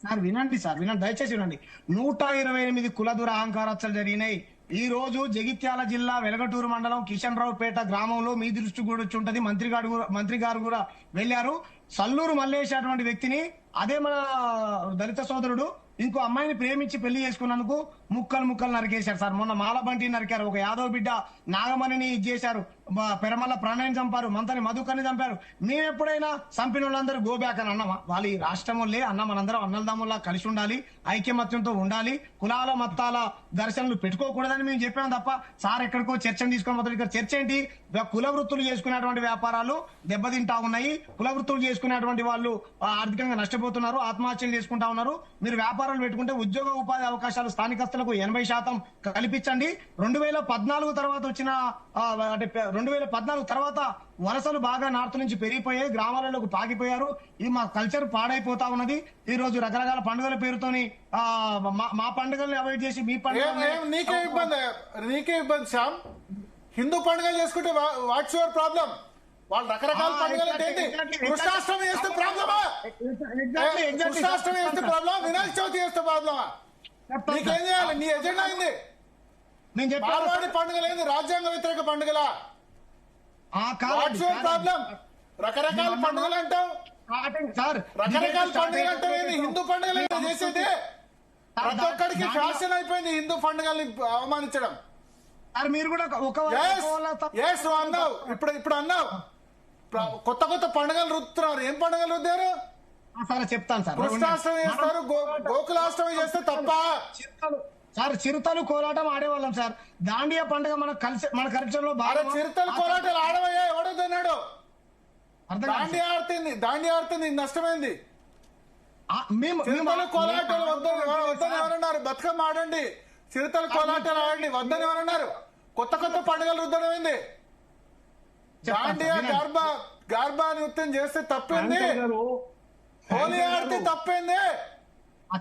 Sir వినండి దయచేసి వినండి. 128 కులదుర అహంకారాలు జరిగినాయి. ఈ రోజు జగిత్యాల జిల్లా వెలగటూరు మండలం కిషన్ రావుపేట గ్రామంలో మీ దృష్టి కూడా వచ్చి ఉంటది. మంత్రి గారు కూడా వెళ్లారు. సల్లూరు మల్లేష్ అటువంటి వ్యక్తిని అదే మన దళిత సోదరుడు ఇంకో అమ్మాయిని ప్రేమించి పెళ్లి చేసుకున్నందుకు ముక్కలు నరికేశారు సార్. మొన్న మాలబంటి నరికారు, ఒక యాదవ్ బిడ్డ నాగమణిని చేశారు, పెరమల్ల ప్రణయం చంపారు, మంతని మధుకర్ని చంపారు. మేము ఎప్పుడైనా చంపిన వాళ్ళందరూ గో బ్యాక్ అని అన్నామా? వాళ్ళు ఈ రాష్ట్రం వల్లే అన్న, మనందరం అన్నలదమ్ముల్లా కలిసి ఉండాలి, ఐక్యమత్యంతో ఉండాలి, కులాల మతాల దర్శనలు పెట్టుకోకూడదని మేము చెప్పాం తప్ప సార్ ఎక్కడికో చర్చను తీసుకొని మొదలు. ఇక్కడ చర్చ ఏంటి? కుల వృత్తులు చేసుకునేటువంటి వ్యాపారాలు దెబ్బతింటా ఉన్నాయి, కుల వృత్తులు చేసుకునేటువంటి వాళ్ళు ఆర్థికంగా నష్టపోతున్నారు, ఆత్మహత్యలు చేసుకుంటా ఉన్నారు. మీరు వ్యాపారాలు పెట్టుకుంటే ఉద్యోగ ఉపాధి అవకాశాలు స్థానికస్తులకు 80% కల్పించండి. 2014 తర్వాత వచ్చిన అంటే 2014 తర్వాత వలసలు బాగా నార్త్ నుంచి పెరిగిపోయాయి, గ్రామాలలోకి పాకిపోయారు. ఇది మా కల్చర్ పాడైపోతా ఉన్నది. ఈ రోజు రకరకాల పండుగల పేరుతోని మా పండుగల్ని అవాయిడ్ చేసి మీ పండుగ నీకే ఇబ్బంది శ్యామ్. హిందూ పండుగలు చేసుకుంటే వాట్స్ యువర్ ప్రాబ్లం? వాళ్ళు రకరకాల పండుగలు కృష్ణాష్టమి చేస్తే ప్రాబ్లమా? కృష్ణాష్టమి చేస్తే ప్రాబ్లమా? వినాయక చవితి చేస్తే ప్రాబ్లమా? నీకేం చేయాలి? నీ ఎజెండా అయింది. మార్వాడి పండుగలు ఏంది? రాజ్యాంగ వ్యతిరేక పండుగలా? What's your problem? రకరకాల పండుగలు అంటావు, రకరకాల పండుగలు అంటావు. ఏంది హిందూ పండుగలు చేసేది? ప్రతి ఒక్కడికి ఫ్యాషన్ అయిపోయింది హిందూ పండుగల్ని అవమానించడం. మీరు కూడా అన్నావు, ఇప్పుడు అన్నావు కొత్త పండుగలు రుద్దుతున్నారు. ఏం పండుగలు రుద్దారు? చెప్తాను సార్. కృష్ణాష్టమి చేస్తారు, గోకులాష్టమి చేస్తే తప్ప. సార్ చిరుతలు కోలాటం ఆడేవాళ్ళం సార్. దాండియా పండుగ మన కల్చర్ లో బాగా. చిరుతలు కోలాటాలు ఆడవయ్యా? ఎవడొద్దన్నాడు? దాండియా ఆడుతుంది నష్టమైంది. చిరుతలు కోలాటాలు వద్దని ఎవరన్నారు? బతుకమ్మ ఆడండి, చిరుతలు కోలాటాలు ఆడండి వద్దని ఎవరన్నారు? కొత్త పండుగలు రుద్దడం ఏంది? దాండియా గార్బా నృత్యం చేస్తే తప్పేంది? హోలీ ఆడితే తప్పేంది?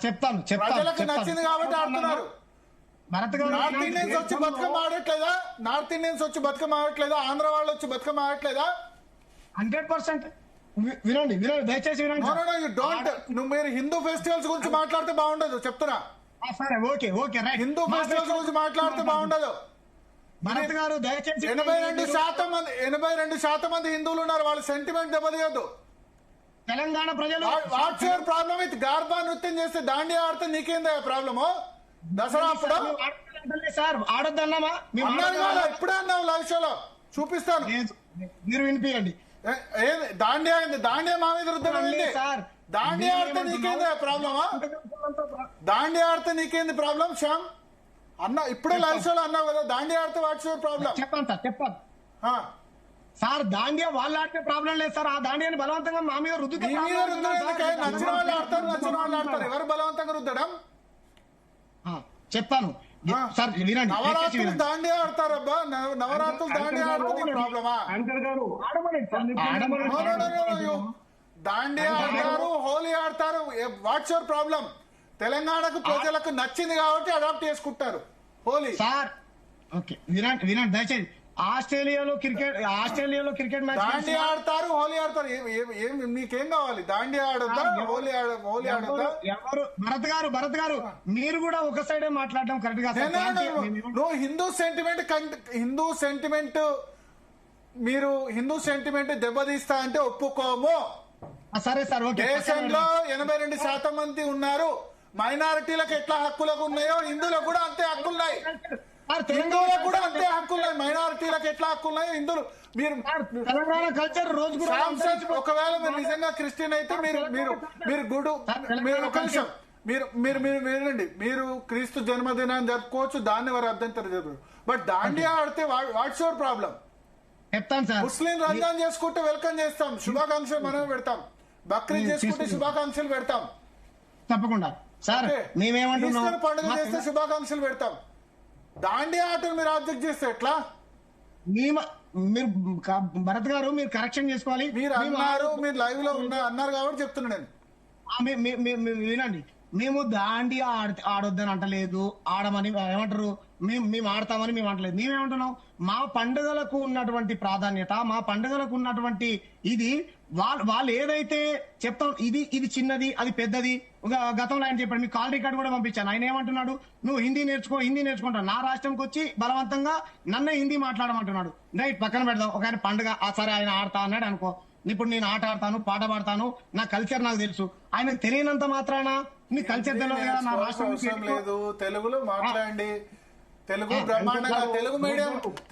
చెప్తాను. ప్రజలకు నచ్చింది కాబట్టి ఆడుతున్నారు. నార్త్ ఇండియన్స్ వచ్చి బతుకమ్మ ఆడట్లేదా? ఆంధ్ర వాళ్ళు వచ్చి బతుకమ్మ ఆడట్లేదా? 100% వినండి దయచేసి వినండి. నువ్వు మీరు హిందూ ఫెస్టివల్స్ గురించి మాట్లాడితే బాగుండదు చెప్తున్నా. సరే ఓకే హిందూ ఫెస్టివల్స్ గురించి మాట్లాడితే బాగుండదు. భరత్ గారు దయచేసి 82% మంది హిందువులు ఉన్నారు. వాళ్ళ సెంటిమెంట్ దెబ్బతీయద్దు. తెలంగాణ ప్రజలు what's your problem with garba నృత్యం చేస్తే దాండియా ఆడితే నీకేందా ప్రాబ్లము? దసరా అప్పుడు సార్ ఆడొద్దన్నామా? ఇప్పుడే అన్నావు లైవ్ షోలో చూపిస్తాను, మీరు వినిపించండి. దాండియా మా మీద రుద్దడం సార్. దాండియా ఆడితే నీకేందా ప్రాబ్లమా? దాండియా ఆడితే నీకేంది ప్రాబ్లం శ్యామ్? అన్నా ఇప్పుడే లైవ్ షోలో అన్నావు కదా దాండియా ఆడితే వాట్స్ యువర్ ప్రాబ్లం? చెప్పాను సార్. దాండియా వాళ్ళు ఆడితే ప్రాబ్లం లేదు సార్. ఆ దాండియాని బలవంతంగా మా మీద రుద్దుతారు. నచ్చిన వాళ్ళు ఆడతారు. ఎవరు బలవంతంగా రుద్దడం? చెప్తాను సార్ వినండి. నవరాత్రులు దాండియా ఆడతారబ్బా, నవరాత్రులు దాండియా ఆడుతుంది ప్రాబ్లమా? దాండియా ఆడతారు, హోలీ ఆడతారు. What's your problem? తెలంగాణకు ప్రజలకు నచ్చింది కాబట్టి అడాప్ట్ చేసుకుంటారు హోలీ. సార్ ఓకే వినండి దయచేసి. ఆస్ట్రేలియాలో క్రికెట్ మ్యాచ్ దాండియా ఆడతారు, హోలీ ఆడతారు. నీకేం కావాలి? దాండియా ఆడొద్దా, హోలీ ఆడొద్దా? భరత్ గారు మీరు కూడా ఒక సైడే మాట్లాడడం కరెక్ట్ గా. నువ్వు హిందూ సెంటిమెంట్ దెబ్బతీస్తా అంటే ఒప్పుకోము. సరే సార్ ఓకే. దేశంలో 82% మంది ఉన్నారు. మైనారిటీలకు ఎట్లా హక్కులకు ఉన్నాయో హిందువులకు కూడా అంతే హక్కులున్నాయి. హిందువులకు కూడా అంతే హక్కులున్నాయి. మైనారిటీలకు ఎట్లా హక్కులున్నాయో హిందువులు. మీరు తెలంగాణ కల్చర్ రోజు ఒకవేళ మీరు నిజంగా క్రిస్టియన్ అయితే మీరు గుడు ఒక నిమిషం మీరు వినండి. మీరు క్రీస్తు జన్మదినాన్ని జరుపుకోవచ్చు, దాన్ని వారు అభ్యంతరం జరుపు. బట్ దాండియా ఆడితే వాట్స్ యువర్ ప్రాబ్లం? చెప్తాను సార్. ముస్లిం రంజాన్ చేసుకుంటే వెల్కమ్ చేస్తాం, శుభాకాంక్షలు మనమే పెడతాం. బక్రీద్ చేసుకుంటే శుభాకాంక్షలు పెడతాం తప్పకుండా సార్. ఈస్టర్ పండుగ చేస్తే శుభాకాంక్షలు పెడతాం. దాండియా ఆటలు మీరు ఆబ్జెక్ట్ చేస్తే ఎట్లా? మీరు భరత్ గారు మీరు కరెక్షన్ చేసుకోవాలి. మీరు లైవ్ లో అన్నారు కాబట్టి చెప్తున్నా నేను. వినండి, మేము దాండియా ఆడొద్దని అంటలేదు, ఆడమని ఏమంటారు మేము ఆడతామని మేము అంటలేదు. మేమేమంటున్నాం, మా పండుగలకు ఉన్నటువంటి ప్రాధాన్యత, మా పండుగలకు ఉన్నటువంటి ఇది వాళ్ళు ఏదైతే చెప్తాం, ఇది చిన్నది అది పెద్దది. గతంలో ఆయన చెప్పాడు, మీకు కాల్ రికార్డు కూడా పంపించాను. ఆయన ఏమంటున్నాడు, నువ్వు హిందీ నేర్చుకుంటావు, నా రాష్ట్రంకి వచ్చి బలవంతంగా నన్ను హిందీ మాట్లాడమంటున్నాడు. రైట్, పక్కన పెడదాం. ఒక ఆయన పండుగ సరే ఆయన ఆడతా అన్నాడు అనుకో, ఇప్పుడు నేను ఆట ఆడతాను, పాట పాడతాను, నా కల్చర్ నాకు తెలుసు. ఆయనకు తెలియనంత మాత్రాన నీ కల్చర్ తెలియదు కదా, నా రాష్ట్రం అవసరం లేదు. తెలుగులో మాట్లాడండి, తెలుగు బ్రహ్మాండంగా.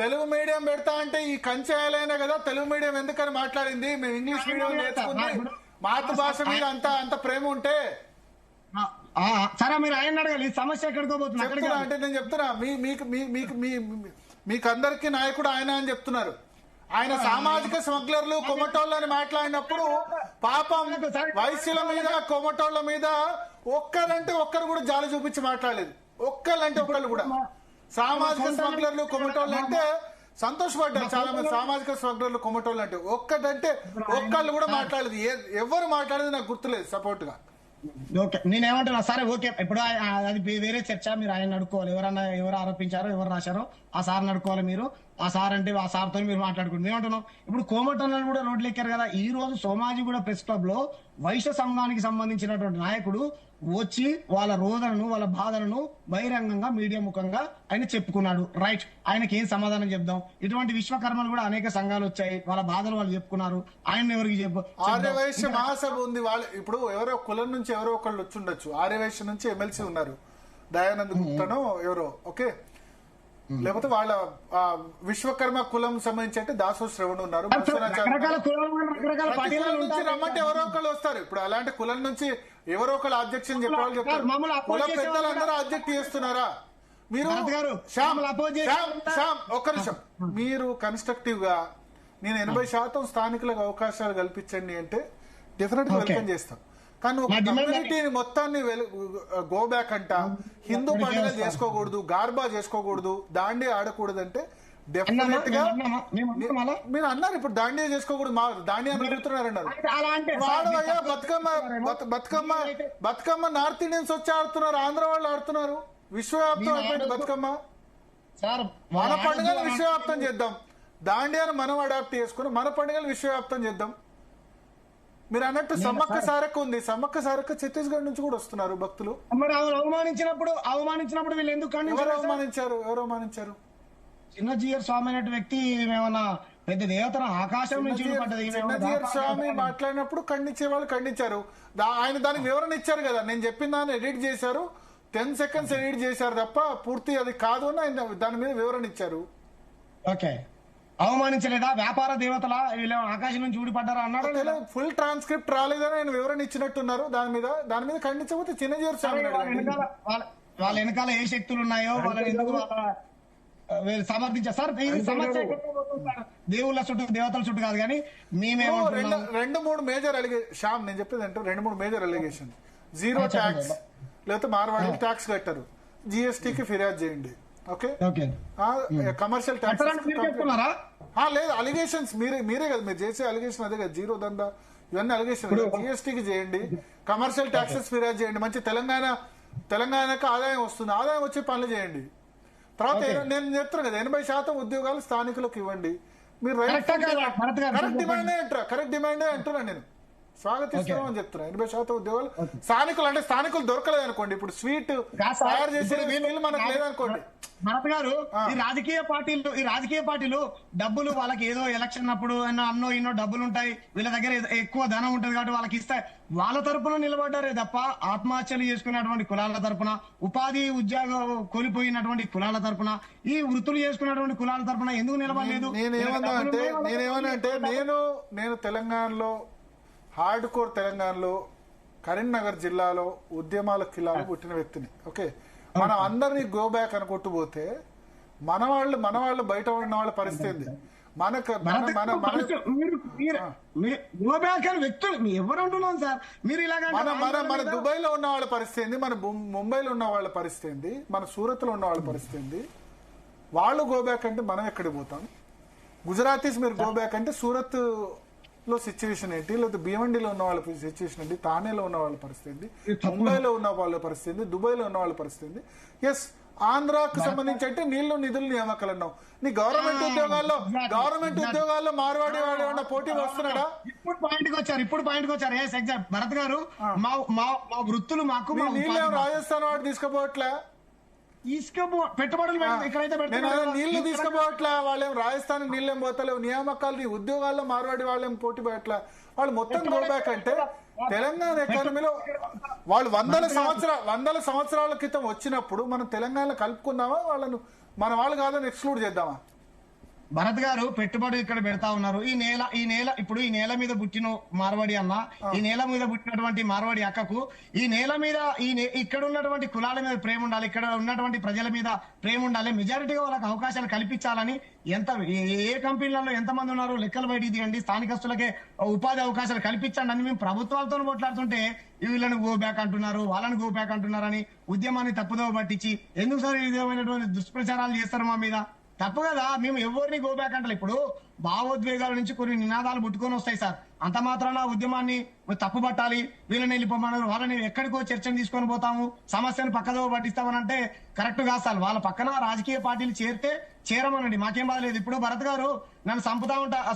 తెలుగు మీడియం పెడతా అంటే ఈ కంచెయాలైనా కదా తెలుగు మీడియం ఎందుకని మాట్లాడింది. మేము ఇంగ్లీష్ మీడియం నేర్చుకుంది, మాతృభాష మీద అంత ప్రేమ ఉంటే సరే మీరు ఆయన అడగాలి. ఈ సమస్య ఎక్కడికో పోతుంది. అంటే నేను చెప్తున్నా, మీకు అందరికీ నాయకుడు ఆయన అని చెప్తున్నారు. ఆయన సామాజిక స్మగ్లర్లు కొమటోళ్ళు అని మాట్లాడినప్పుడు పాపం వైశ్యుల మీద కొమటోళ్ళ మీద ఒక్కరు కూడా జాలి చూపించి మాట్లాడలేదు. ఒక్కళ్ళు కూడా సామాజిక స్మగ్లర్లు కొమటోళ్ళు అంటే సంతోషపడ్డారు చాలా మంది. సామాజిక స్మగ్లర్లు కొమటోళ్ళు అంటే ఒక్కళ్ళు కూడా మాట్లాడలేదు. ఎవరు మాట్లాడేది నాకు గుర్తులేదు సపోర్ట్ గా. ఓకే, నేనేమంటున్నా, సరే ఓకే, ఇప్పుడు అది వేరే చర్చ. మీరు ఆయన అడుక్కోవాలి, ఎవరు ఆరోపించారో ఎవరు రాశారో ఆ సార్ని అడుక్కోవాలి. మీరు ఆ సార్ అంటే ఆ సార్తో మీరు మాట్లాడుకుంటారు. ఏమంటున్నాం, ఇప్పుడు కోమటోళ్ళని కూడా రోడ్లు ఎక్కారు కదా. ఈ రోజు సోమాజిగూడ ప్రెస్ క్లబ్ లో వైశ్య సంఘానికి సంబంధించినటువంటి నాయకుడు వచ్చి వాళ్ళ రోదనను వాళ్ళ బాధలను బహిరంగంగా మీడియా ముఖంగా ఆయన చెప్పుకున్నాడు. రైట్, ఆయనకి ఏం సమాధానం చెప్దాం. ఇటువంటి విశ్వకర్మలు కూడా అనేక సంఘాలు వచ్చాయి, వాళ్ళ బాధలు వాళ్ళు చెప్పుకున్నారు. ఆయన ఎవరికి ఆర్యవైశ్య మహాసభ ఉంది. వాళ్ళు ఇప్పుడు ఎవరో కులం నుంచి ఎవరో ఒకళ్ళు వచ్చి ఉండొచ్చు. ఆర్యవైశ్య నుంచి ఎమ్మెల్సీ ఉన్నారు, దయానంద్ గుప్తనో ఎవరో, ఓకే. లేకపోతే వాళ్ళ విశ్వకర్మ కులం సంబంధించి అంటే దాసో శ్రవణ్ ఉన్నారు. రమ్మంటే ఎవరో ఒకళ్ళు వస్తారు. ఇప్పుడు అలాంటి కులం నుంచి ఎవరో ఒకళ్ళు అబ్జెక్షన్ చెప్పేవాళ్ళు చెప్తారు. కుల పెద్దలందరూ అబ్జెక్ట్ చేస్తున్నారా? మీరు ఒక్క నిమిషం, మీరు కన్స్ట్రక్టివ్ గా నేను 80% స్థానికులకు అవకాశాలు కల్పించండి అంటే డెఫినెట్ గా వెల్కమ్ చేస్తాం. కానీ ఒక కమ్యూనిటీని మొత్తాన్ని గో బ్యాక్ అంట, హిందూ పండుగలు చేసుకోకూడదు, గార్బా చేసుకోకూడదు, దాండియా ఆడకూడదు అంటే డెఫినెట్ గా మీరు అన్నారు. ఇప్పుడు దాండియా చేసుకోకూడదు, మా దాండియా అడుగుతున్నారు అన్నారు. వాడవయ్యా బతుకమ్మ నార్త్ ఇండియన్స్ వచ్చి ఆడుతున్నారు, ఆంధ్ర వాళ్ళు ఆడుతున్నారు. విశ్వవ్యాప్తం అయిపోయింది బతుకమ్మ. మన పండుగలు విశ్వవ్యాప్తం చేద్దాం, దాండియాను మనం అడాప్ట్ చేసుకుని మన పండుగలు విశ్వవ్యాప్తం చేద్దాం. మీరు అన్నట్టు సమ్మక్క సారక్క ఉంది, సమ్మక్క సారక్క ఛత్తీస్గఢ్ నుంచి కూడా వస్తున్నారు భక్తులు. అవమానించినప్పుడు వీళ్ళు ఎందుకు ఎవరు అవమానించారు? చిన్నజీయర్ స్వామి అనే వ్యక్తి ఏమన్నా పెద్ద దేవతన ఆకాశం నుంచి చిన్నజీయర్ స్వామి మాట్లాడినప్పుడు ఖండించే వాళ్ళు ఖండించారు. ఆయన దానికి వివరణ ఇచ్చారు కదా. నేను చెప్పిన దాన్ని ఎడిట్ చేశారు, 10 seconds ఎడిట్ చేశారు తప్ప పూర్తి అది కాదు అని ఆయన దాని మీద వివరణ ఇచ్చారు. ఓకే, అవమానించలేదా? వ్యాపార దేవతల ఆకాశం నుంచి ఊడిపడ్డారా అన్నాడు. ఫుల్ ట్రాన్స్క్రిప్ట్ రాలేదని ఆయన వివరణ ఇచ్చినట్టున్నారు. దాని మీద ఖండించకపోతే చిన్నజీయర్ స్వామి వాళ్ళ వెనకాల ఏ శక్తులు ఉన్నాయో వాళ్ళని ఎందుకు సమర్థించారు సార్? సమస్య దేవుళ్ళ చుట్టూ దేవతల చుట్టూ కాదు, కానీ మేమేమో 2-3 మేజర్ శ్యామ్ నేను చెప్పేది అంటే 2-3 మేజర్ అలిగేషన్. జీరో ట్యాక్స్, లేకపోతే మార్వాడీలు ట్యాక్స్ కట్టారు, జిఎస్టీకి ఫిర్యాదు చేయండి. ఓకే, కమర్షియల్ ట్యాక్స్ లేదు, అలిగేషన్స్ మీరే కదా మీరు చేసే అలిగేషన్ అదే కదా, జీరో దందా ఇవన్నీ అలిగేషన్. జిఎస్టీకి చేయండి, కమర్షియల్ ట్యాక్సెస్ ఫిర్యాదు చేయండి. మంచి తెలంగాణకు ఆదాయం వస్తుంది, ఆదాయం వచ్చే పనులు చేయండి. తర్వాత నేను చెప్తాను కదా, 80% ఉద్యోగాలు స్థానికులకు ఇవ్వండి. మీరు కరెక్ట్ డిమాండే అంటున్నాను నేను, స్వాగతిస్తున్నాం అని చెప్తున్నా. 80% ఉద్యోగాలు స్థానికులు అంటే స్థానికులు దొరకలేదు అనుకోండి, ఇప్పుడు స్వీట్ తయారు చేసే వీళ్ళు మనకు లేదనుకోండి. భరత్ గారు, ఈ రాజకీయ పార్టీలు డబ్బులు వాళ్ళకి ఏదో ఎలక్షన్ అప్పుడు అన్నో ఇన్నో డబ్బులు ఉంటాయి, వీళ్ళ దగ్గర ఎక్కువ ధనం ఉంటుంది కాబట్టి వాళ్ళకి ఇస్తాయి. వాళ్ళ తరపున నిలబడ్డారే తప్ప ఆత్మహత్యలు చేసుకున్నటువంటి కులాల తరపున, ఉపాధి ఉద్యోగం కోల్పోయినటువంటి కులాల తరపున, ఈ వృత్తులు చేసుకున్నటువంటి కులాల తరపున ఎందుకు నిలబడలేదు? నేను తెలంగాణలో హార్డ్ కోర్ తెలంగాణలో కరీంనగర్ జిల్లాలో ఉద్యమాల కిలాలు పుట్టిన వ్యక్తిని. ఓకే, మనం అందరినీ గో బ్యాక్ అనుకుంటూ పోతే మన వాళ్ళు బయట ఉన్న వాళ్ళ పరిస్థితి మన దుబాయ్ లో ఉన్న వాళ్ళ పరిస్థితి, మన ముంబైలో ఉన్న వాళ్ళ పరిస్థితి, మన సూరత్ లో ఉన్న వాళ్ళ పరిస్థితి. వాళ్ళు గో బ్యాక్ అంటే మనం ఎక్కడికి పోతాం? గుజరాతీస్ మీరు గో బ్యాక్ అంటే సూరత్ లో సిచ్యువేషన్ ఏంటి, లేకపోతే భీమండిలో ఉన్న వాళ్ళ సిచ్యువేషన్ ఏంటి, థానేలో ఉన్న వాళ్ళ పరిస్థితి, ముంబైలో ఉన్న వాళ్ళ పరిస్థితి, దుబాయ్ లో ఉన్న వాళ్ళ పరిస్థితి. ఎస్, ఆంధ్రాకు సంబంధించి అంటే నీళ్లు నిధులు నియామకాలు అన్నావు. నీ గవర్నమెంట్ ఉద్యోగాల్లో మార్వాడి వాడు ఏమన్నా పోటీ వస్తున్నాడా? ఇప్పుడు పాయింట్కి వచ్చారు ఎస్ ఎగ్జాక్ట్ భరత్ గారు. మా వృత్తులు మాకు నీళ్ళు రాజస్థాన్ వాడు తీసుకుపోవట్లే, పెట్టుబడులు ఇక్కడైతే నీళ్లు తీసుకుపోవట్లా. వాళ్ళేం రాజస్థాన్ నీళ్ళేం పోతలేవు, నియామకాలు నీ ఉద్యోగాల్లో మార్వాడి వాళ్ళేం పోటీ పెట్టలే. వాళ్ళు మొత్తం గో బ్యాక్ అంటే తెలంగాణ ఎకానమీలో వాళ్ళు వందల సంవత్సరాల క్రితం వచ్చినప్పుడు మనం తెలంగాణలో కలుపుకుందామా, వాళ్ళను మన వాళ్ళు కాదని ఎక్స్క్లూడ్ చేద్దామా? భరత్ గారు పెట్టుబడి ఇక్కడ పెడతా ఉన్నారు. ఈ నేల మీద పుట్టిన మార్వాడి అన్న, ఈ నేల మీద పుట్టినటువంటి మార్వాడి అక్కకు ఈ నేల మీద ఇక్కడ ఉన్నటువంటి కులాల మీద ప్రేమ ఉండాలి, ఇక్కడ ఉన్నటువంటి ప్రజల మీద ప్రేమ ఉండాలి, మెజారిటీగా వాళ్ళకి అవకాశాలు కల్పించాలని ఏ కంపెనీలలో ఎంతమంది ఉన్నారు లెక్కలు బయటికి తీయండి, స్థానికస్తులకే ఉపాధి అవకాశాలు కల్పించండి అని మేము ప్రభుత్వాలతో కొట్లాడుతుంటే వీళ్ళని గో బ్యాక్ అంటున్నారు, వాళ్ళని గో బ్యాక్ అంటున్నారని ఉద్యమాన్ని తప్పుదోవ పట్టించి ఎందుకు సార్ ఈ విధమైనటువంటి దుష్ప్రచారాలు చేస్తారు మా మీద? తప్పు కదా. మేము ఎవరిని గో బ్యాక్ అంటారు. ఇప్పుడు భావోద్వేగాల నుంచి కొన్ని నినాదాలు పుట్టుకొని వస్తాయి సార్. అంత మాత్రాన ఉద్యమాన్ని తప్పు పట్టాలి, వీళ్ళని వెళ్ళిపోమన్నారు, వాళ్ళని ఎక్కడికో చర్చను తీసుకొని పోతాము, సమస్యను పక్కదో పట్టిస్తామని అంటే కరెక్ట్ కాదు సార్. వాళ్ళ పక్కన రాజకీయ పార్టీలు చేరమనండి, మాకేం బాధలేదు. ఇప్పుడు భరత్ గారు నన్ను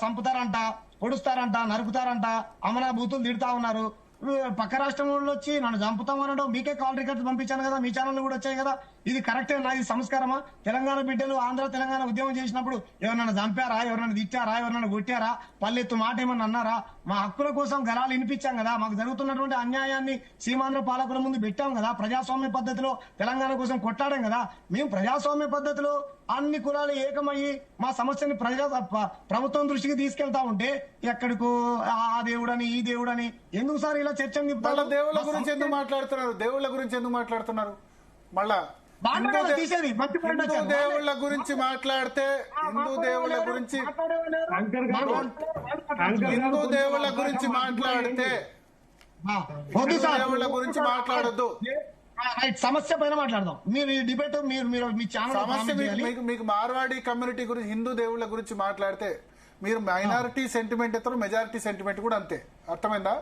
చంపుతారంట, పొడుస్తారంట, నరుకుతారంట, అమలా బూతులు తిడతా ఉన్నారు. పక్క రాష్ట్రం వాళ్ళు వచ్చి నన్ను చంపుతామనడం మీకే కాల్ రికార్డ్స్ పంపించాను కదా, మీ ఛానల్ కూడా వచ్చాయి కదా. ఇది కరెక్టే నా, ఇది సంస్కారమా? తెలంగాణ బిడ్డలు తెలంగాణ ఉద్యమం చేసినప్పుడు ఎవరన్నా చంపారా, ఎవరన్నా తిట్టారా, ఎవరన్నా కొట్టారా, పల్లెత్తు మాట ఏమన్నా అన్నారా? మా హక్కుల కోసం గలాలు వినిపించాం కదా. మాకు జరుగుతున్నటువంటి అన్యాయాన్ని సీమాంధ్ర పాలకుల ముందు పెట్టాం కదా. ప్రజాస్వామ్య పద్ధతిలో తెలంగాణ కోసం కొట్లాడాం కదా. మేము ప్రజాస్వామ్య పద్ధతిలో అన్ని కులాలు ఏకమయ్యి మా సమస్యని ప్రభుత్వం దృష్టికి తీసుకెళ్తా ఉంటే ఎక్కడికో ఆ దేవుడని ఈ దేవుడని ఎందుకు సార్ ఇలా చర్చ? దేవుళ్ళ గురించి ఎందుకు మాట్లాడుతున్నారు? మళ్ళా దేవుళ్ళ గురించి మాట్లాడితే హిందూ దేవుళ్ళ గురించి మాట్లాడొద్దు. సమస్య పైన మాట్లాడదాం. మీరు ఈ డిబేట్ మీరు మీ ఛానల్ సమస్య మీకు మార్వాడి కమ్యూనిటీ గురించి, హిందూ దేవుళ్ళ గురించి మాట్లాడితే మీరు మైనారిటీ సెంటిమెంట్ ఎత్తారు, మెజారిటీ సెంటిమెంట్ కూడా అంతే. అర్థమైందా?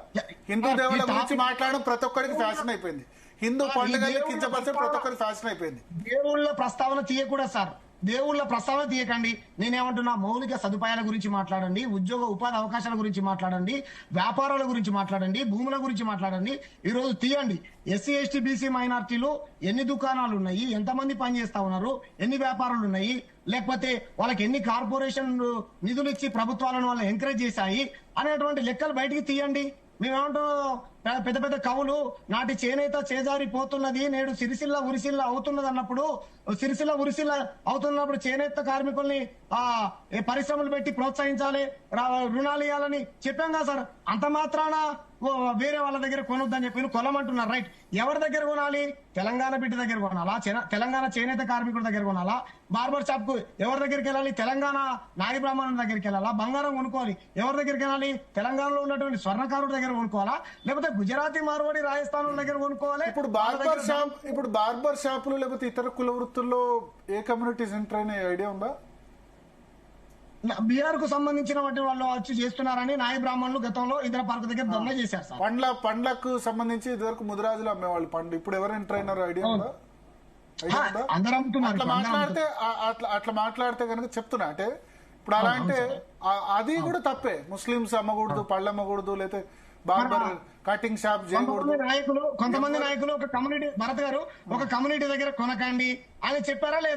హిందూ దేవుళ్ళ గురించి మాట్లాడడం ప్రతి ఒక్కరికి ఫ్యాషన్ అయిపోయింది. హిందూ పండుగలు కించపరిచే ప్రతి ఒక్కరికి ఫ్యాషన్ అయిపోయింది. దేవుళ్ళ ప్రస్తావన తీయకూడదు సార్, దేవుళ్ళ ప్రస్తావన తీయకండి. నేనేమంటున్నా, మౌలిక సదుపాయాల గురించి మాట్లాడండి, ఉపాధి అవకాశాల గురించి మాట్లాడండి, వ్యాపారాల గురించి మాట్లాడండి, భూముల గురించి మాట్లాడండి. ఈ రోజు తీయండి, ఎస్సీ ఎస్టీ బీసీ మైనార్టీలు ఎన్ని దుకాణాలు ఉన్నాయి, ఎంతమంది పనిచేస్తా ఉన్నారు, ఎన్ని వ్యాపారాలు ఉన్నాయి, లేకపోతే వాళ్ళకి ఎన్ని కార్పొరేషన్ నిధులు ఇచ్చి ప్రభుత్వాలను వాళ్ళు ఎంకరేజ్ చేశాయి అనేటువంటి లెక్కలు బయటికి తీయండి. మేమేమంటాం, పెద్ద పెద్ద కవులు నాటి చేనేత చేజారిపోతున్నది, నేడు సిరిసిల్ల ఉరిసిల్ల అవుతున్నది అన్నప్పుడు, సిరిసిల్ల ఉరిసిల్ల అవుతున్నప్పుడు చేనేత కార్మికుల్ని పరిశ్రమలు పెట్టి ప్రోత్సహించాలి, రుణాలు ఇవ్వాలని చెప్పాం కదా సార్. అంత మాత్రాన వేరే వాళ్ళ దగ్గర కొనొద్దని చెప్పి కొనమంటున్నారు. రైట్, ఎవరి దగ్గర కొనాలి? తెలంగాణ బిడ్డ దగ్గర కొనాలా? తెలంగాణ చేనేత కార్మికుడి దగ్గర కొనాలా? బార్బర్ షాప్ కు ఎవరి దగ్గరికి వెళ్ళాలి? తెలంగాణ నాయ బ్రాహ్మణుల దగ్గరికి వెళ్ళాలా? బంగారం కొనుక్కోవాలి ఎవరి దగ్గరికి వెళ్ళాలి? తెలంగాణలో ఉన్నటువంటి స్వర్ణకారుడి దగ్గర కొనుక్కోవాలా, లేకపోతే గుజరాతీ మార్వాడి రాజస్థాన్ దగ్గర కొనుక్కోవాలి? ఇప్పుడు బార్బర్ షాపులు లేకపోతే ఇతర కుల వృత్తుల్లో ఏ కమ్యూనిటీస్ ఎంటర్ అయిన ఐడియా ఉందా? బీహార్ కు సంబంధించిన వాళ్ళు వచ్చి చేస్తున్నారని నాయ బ్రాహ్మణులు గతంలో ఇందిరా పార్క్ దగ్గర దొంగ చేశారు సార్. పండ్లకు సంబంధించి ఇదివరకు ముదిరాజులు అమ్మేవాళ్ళు పండ్లు, ఇప్పుడు ఎవరు ఎంటర్ అయినారు ఐడియా ఉందా? అందరూ అమ్ముతున్నారు. అట్లా మాట్లాడితే కనుక చెప్తున్నా, అంటే ఇప్పుడు అలా అంటే అది కూడా తప్పే. ముస్లింస్ అమ్మకూడదు, పళ్ళు అమ్మకూడదు, లేకపోతే బార్బర్ కటింగ్ షాప్ చేయకూడదు. కొంతమంది నాయకులు ఒక కమ్యూనిటీ, భరత్ గారు ఒక కమ్యూనిటీ దగ్గర కొనకండి అని చెప్పారా లేదా?